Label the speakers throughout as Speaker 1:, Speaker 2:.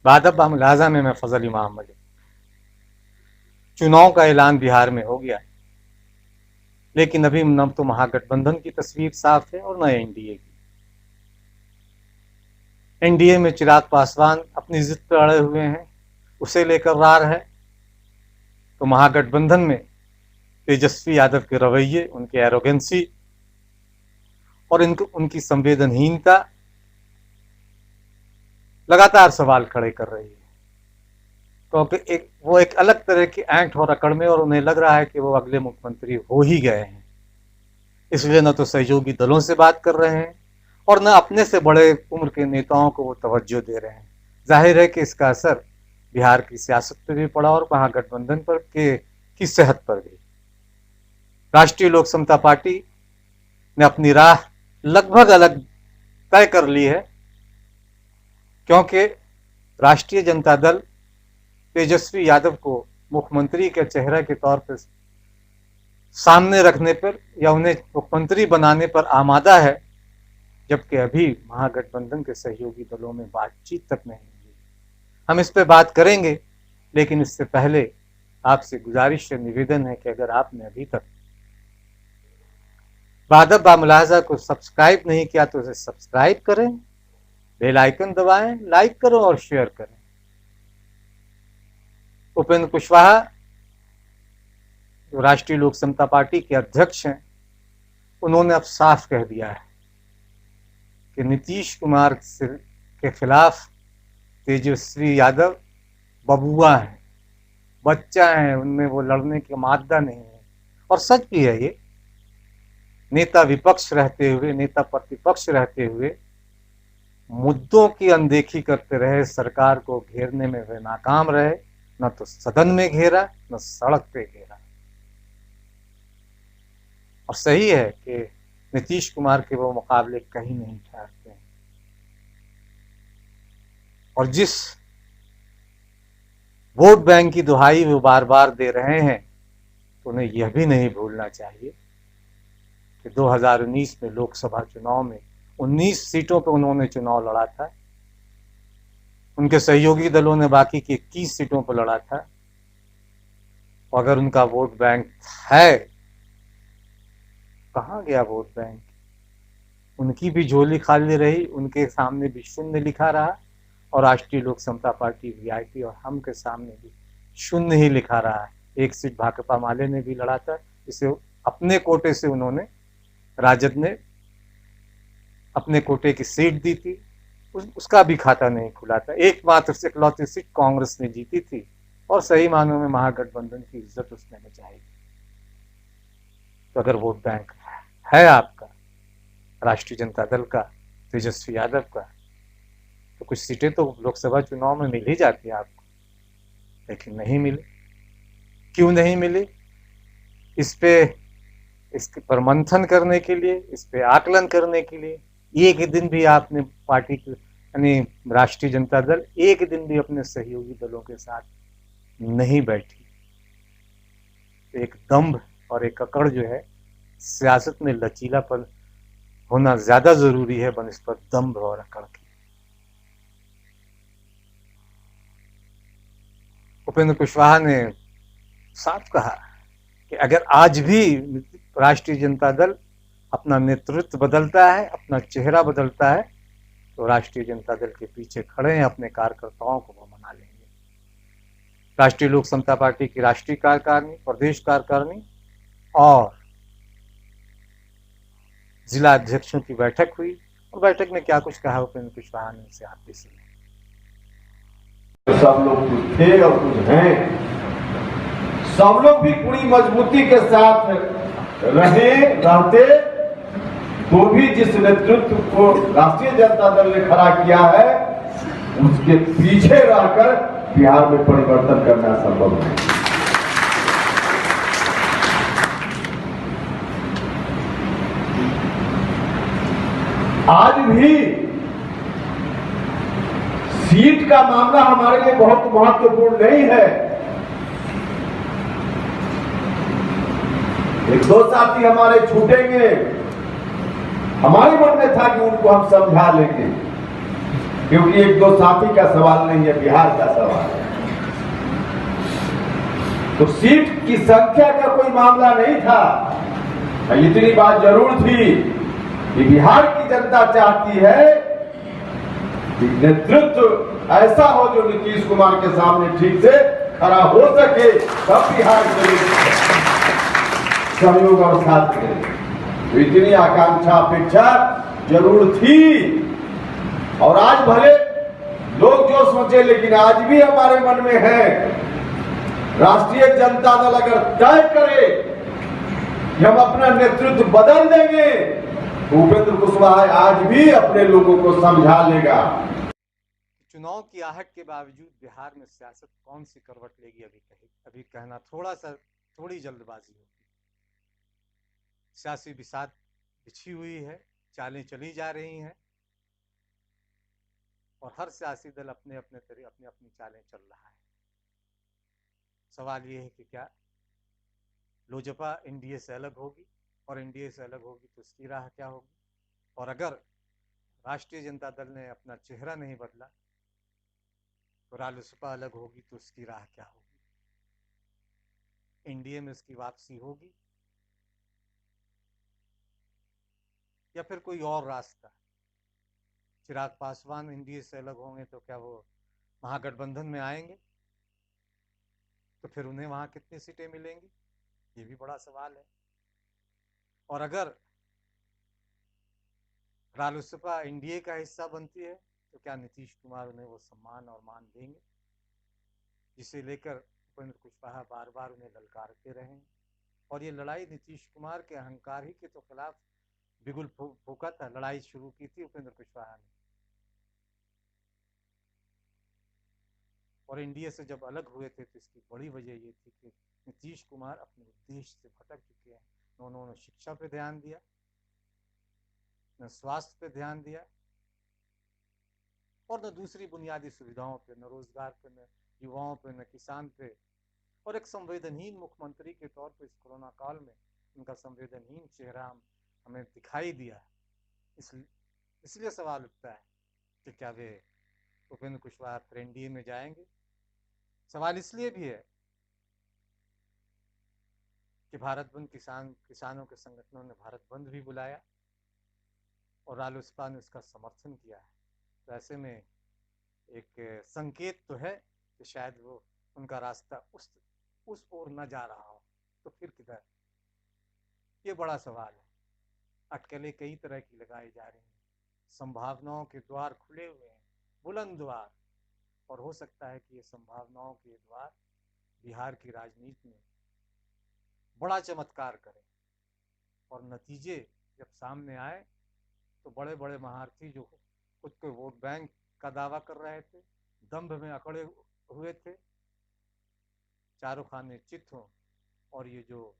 Speaker 1: बादब मुलाजा में मैं फजल इमाम मलिक। चुनाव का ऐलान बिहार में हो गया, लेकिन अभी न तो महागठबंधन की तस्वीर साफ है और न एनडीए की। एनडीए में चिराग पासवान अपनी जिद पर अड़े हुए हैं, उसे लेकर रार है। तो महागठबंधन में तेजस्वी यादव के रवैये, उनकी एरोगेंसी और उनकी संवेदनहीनता लगातार सवाल खड़े कर रही है, क्योंकि वो एक अलग तरह की ऐंठ और अकड़ में, और उन्हें लग रहा है कि वो अगले मुख्यमंत्री हो ही गए हैं। इसलिए न तो सहयोगी दलों से बात कर रहे हैं और न अपने से बड़े उम्र के नेताओं को वो तवज्जो दे रहे हैं। जाहिर है कि इसका असर बिहार की सियासत पर भी पड़ा और महागठबंधन पर की सेहत पर भी। राष्ट्रीय लोक समता पार्टी ने अपनी राह लगभग अलग तय कर ली है, क्योंकि राष्ट्रीय जनता दल तेजस्वी यादव को मुख्यमंत्री के चेहरे के तौर पर सामने रखने पर या उन्हें मुख्यमंत्री बनाने पर आमादा है, जबकि अभी महागठबंधन के सहयोगी दलों में बातचीत तक नहीं हुई। हम इस पर बात करेंगे, लेकिन इससे पहले आपसे गुजारिश है, निवेदन है कि अगर आपने अभी तक बादब मुलाजा को सब्सक्राइब नहीं किया तो उसे सब्सक्राइब करें, बेल आइकन दबाएं, लाइक करो और शेयर करें। उपेंद्र कुशवाहा जो राष्ट्रीय लोक समता पार्टी के अध्यक्ष हैं, उन्होंने अब साफ कह दिया है कि नीतीश कुमार के खिलाफ तेजस्वी यादव बबुआ हैं, बच्चा है, उनमें वो लड़ने की मादा नहीं है। और सच भी है, ये नेता विपक्ष रहते हुए, नेता प्रतिपक्ष रहते हुए मुद्दों की अनदेखी करते रहे, सरकार को घेरने में वे नाकाम रहे। न तो सदन में घेरा, न सड़क पे घेरा। और सही है कि नीतीश कुमार के वो मुकाबले कहीं नहीं ठहरते हैं। और जिस वोट बैंक की दुहाई वो बार बार दे रहे हैं, तो उन्हें यह भी नहीं भूलना चाहिए कि 2019 में लोकसभा चुनाव में 19 सीटों पर उन्होंने चुनाव लड़ा था। उनके सहयोगी दलों ने बाकी की 21 सीटों पर लड़ा था। और अगर उनका वोट बैंक है, कहाँ गया वोट बैंक? उनकी भी झोली खाली रही, उनके सामने भी शून्य लिखा रहा, और राष्ट्रीय लोक समता पार्टी वीआईपी और हम के सामने भी शून्य ही लिखा रहा है। एक सीट भाकपा माले ने भी लड़ा था, इसे अपने कोटे से उन्होंने, राजद ने अपने कोटे की सीट दी थी, उसका भी खाता नहीं खुला था। एकमात्र से इकलौती सीट कांग्रेस ने जीती थी, और सही मानों में महागठबंधन की इज्जत उसने बचाई। तो अगर वोट बैंक है आपका राष्ट्रीय जनता दल का, तेजस्वी यादव का, तो कुछ सीटें तो लोकसभा चुनाव में मिल ही जाती है आपको, लेकिन नहीं मिली। क्यों नहीं मिली? इसके पर मंथन करने के लिए, इस पे आकलन करने के लिए एक दिन भी आपने पार्टी की, यानी राष्ट्रीय जनता दल एक दिन भी अपने सहयोगी दलों के साथ नहीं बैठी। एक दंभ और एक अकड़ जो है, सियासत में लचीलापन होना ज्यादा जरूरी है बनिस्बत दंभ और अकड़ की। उपेंद्र कुशवाहा ने साफ कहा कि अगर आज भी राष्ट्रीय जनता दल अपना नेतृत्व बदलता है, अपना चेहरा बदलता है, तो राष्ट्रीय जनता दल के पीछे खड़े हैं, अपने कार्यकर्ताओं को वो मना लेंगे। राष्ट्रीय लोक समता पार्टी की राष्ट्रीय कार्यकारिणी, प्रदेश कार्यकारिणी और जिला अध्यक्षों की बैठक हुई, और बैठक में क्या कुछ कहा उपेंद्र कुशवाहा ने, उसे आप भी सुनिए।
Speaker 2: सब लोग कुछ थे और कुछ हैं, सब लोग भी पूरी मजबूती के साथ रहते, तो भी जिस नेतृत्व को राष्ट्रीय जनता दल ने खड़ा किया है, उसके पीछे रहकर बिहार में परिवर्तन करना संभव है। आज भी सीट का मामला हमारे लिए बहुत महत्वपूर्ण नहीं है। एक दो साथी हमारे छूटेंगे, हमारे मन में था कि उनको हम समझा लेंगे, क्योंकि एक दो साथी का सवाल नहीं है, बिहार का सवाल है। तो सीट की संख्या का कोई मामला नहीं था, इतनी बात जरूर थी कि बिहार की जनता चाहती है कि नेतृत्व ऐसा हो जो नीतीश कुमार के सामने ठीक से खड़ा हो सके, तब बिहार जरूर सहयोग और साथ करे। तो इतनी आकांक्षा अपेक्षा जरूर थी। और आज भले लोग जो सोचे, लेकिन आज भी हमारे मन में है, राष्ट्रीय जनता दल अगर तय करे कि हम अपना नेतृत्व बदल देंगे, तो उपेंद्र कुशवाहा आज भी अपने लोगों को समझा लेगा।
Speaker 1: चुनाव की आहट के बावजूद बिहार में सियासत कौन सी करवट लेगी, अभी कहना थोड़ी जल्दबाजी होगी। सियासी बिसात बिछी हुई है, चालें चली जा रही हैं और हर सियासी दल अपनी अपनी चालें चल रहा है। सवाल ये है कि क्या लोजपा एनडीए से अलग होगी, और एनडीए से अलग होगी तो उसकी राह क्या होगी, और अगर राष्ट्रीय जनता दल ने अपना चेहरा नहीं बदला तो रालोसपा अलग होगी तो उसकी राह क्या होगी। एनडीए में उसकी वापसी होगी या फिर कोई और रास्ता। चिराग पासवान एनडीए से अलग होंगे तो क्या वो महागठबंधन में आएंगे, तो फिर उन्हें वहां कितनी सीटें मिलेंगी, ये भी बड़ा सवाल है। और अगर रालोसपा एनडीए का हिस्सा बनती है तो क्या नीतीश कुमार उन्हें वो सम्मान और मान देंगे जिसे लेकर उपेंद्र कुशवाहा बार बार उन्हें ललकारते रहे। और ये लड़ाई नीतीश कुमार के अहंकार ही के तो खिलाफ बिगुल फूका था। लड़ाई शुरू की थी उपेंद्र कुशवाहा ने, और एनडीए से जब अलग हुए थे तो इसकी बड़ी वजह ये थी कि नीतीश कुमार अपने उद्देश्य से भटक चुके हैं। उन्होंने शिक्षा पे ध्यान दिया, न स्वास्थ्य पे ध्यान दिया, और न दूसरी बुनियादी सुविधाओं पे, न रोजगार पे, न युवाओं पे, न किसान पे। और एक संवेदनहीन मुख्यमंत्री के तौर पर इस कोरोना काल में उनका संवेदनहीन चेहरा हमें दिखाई दिया। इसलिए सवाल उठता है कि क्या वे उपेंद्र कुशवाहा फिर एनडीए में जाएंगे। सवाल इसलिए भी है कि भारत बंद किसानों के संगठनों ने भारत बंद भी बुलाया और रालोसपा ने उसका समर्थन किया है। तो ऐसे में एक संकेत तो है कि शायद वो उनका रास्ता उस ओर न जा रहा हो, तो फिर किधर, ये बड़ा सवाल है। अटकलें कई तरह की लगाई जा रही हैं, संभावनाओं के द्वार खुले हुए हैं, बुलंद द्वार, और हो सकता है कि ये संभावनाओं के द्वार बिहार की राजनीति में बड़ा चमत्कार करें, और नतीजे जब सामने आए तो बड़े बड़े महारथी जो खुद को वोट बैंक का दावा कर रहे थे, दंभ में अकड़े हुए थे, चारों खाने चित हों, और ये जो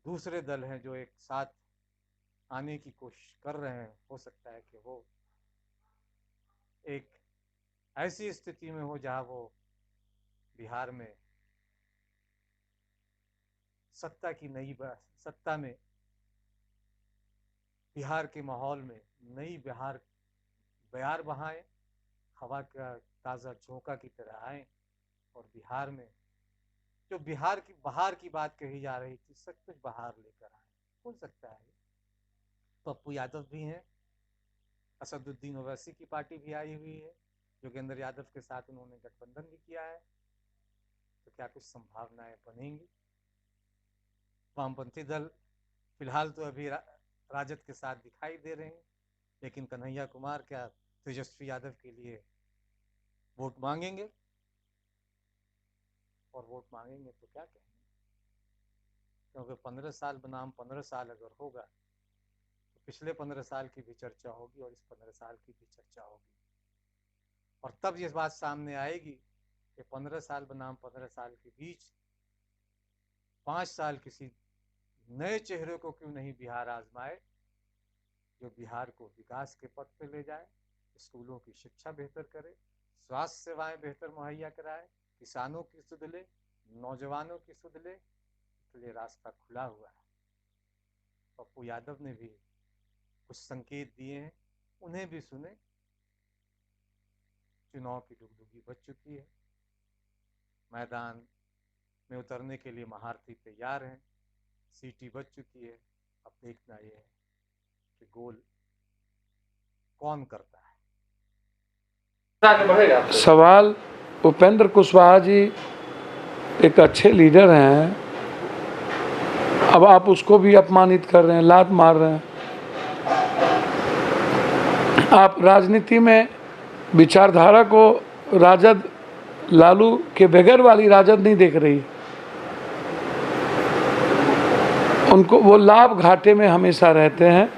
Speaker 1: दूसरे दल हैं जो एक साथ आने की कोशिश कर रहे हैं, हो सकता है कि वो एक ऐसी स्थिति में हो जहां वो बिहार में सत्ता में बिहार के माहौल में नई बयार बहाएं, हवा का ताज़ा झोंका की तरह आए, और बिहार में जो बिहार की बहार की बात कही जा रही थी, सब कुछ बहार लेकर आए। हो सकता है पप्पू यादव भी हैं, असदुद्दीन ओवैसी की पार्टी भी आई हुई है, योगेंद्र यादव के साथ उन्होंने गठबंधन भी किया है, तो क्या कुछ संभावनाएं बनेंगी। वामपंथी दल फिलहाल तो अभी राजद के साथ दिखाई दे रहे हैं, लेकिन कन्हैया कुमार क्या तेजस्वी यादव के लिए वोट मांगेंगे, और वोट मांगेंगे तो क्या कहेंगे, क्योंकि 15 साल बनाम 15 साल अगर होगा तो पिछले 15 साल की भी चर्चा होगी और इस 15 साल की भी चर्चा होगी, और तब ये बात सामने आएगी कि 15 साल बनाम 15 साल के बीच 5 साल किसी नए चेहरे को क्यों नहीं बिहार आजमाए, जो बिहार को विकास के पथ पे ले जाए, स्कूलों की शिक्षा बेहतर करे, स्वास्थ्य सेवाएं बेहतर मुहैया कराए, किसानों की सुध ले, नौजवानों की सुध ले। इसलिए रास्ता खुला हुआ है। पप्पू यादव ने भी कुछ संकेत दिए हैं, उन्हें भी सुने, चुनाव की डुगडुगी बज चुकी है। मैदान में उतरने के लिए महारथी तैयार हैं, सीटी बज चुकी है। अब देखना यह है कि गोल कौन करता है।
Speaker 3: आगे बढ़ेगा आपसे।
Speaker 4: सवाल उपेंद्र कुशवाहा जी एक अच्छे लीडर हैं, अब आप उसको भी अपमानित कर रहे हैं, लात मार रहे हैं। आप राजनीति में विचारधारा को राजद लालू के बगैर वाली राजद नहीं देख रही। उनको वो लाभ घाटे में हमेशा रहते हैं,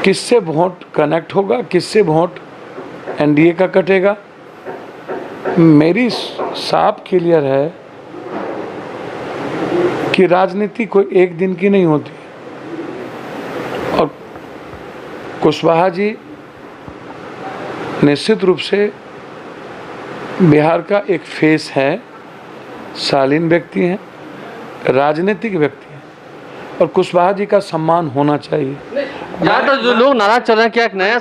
Speaker 4: किससे वोट कनेक्ट होगा, किससे वोट एनडीए का कटेगा। मेरी साफ क्लियर है कि राजनीति कोई एक दिन की नहीं होती और कुशवाहा जी निश्चित रूप से बिहार का एक फेस है, शालीन व्यक्ति हैं, राजनीतिक व्यक्ति हैं और कुशवाहा जी का सम्मान होना चाहिए।
Speaker 3: ज़्यादातर जो लोग नाराज चल रहे हैं, क्या एक नया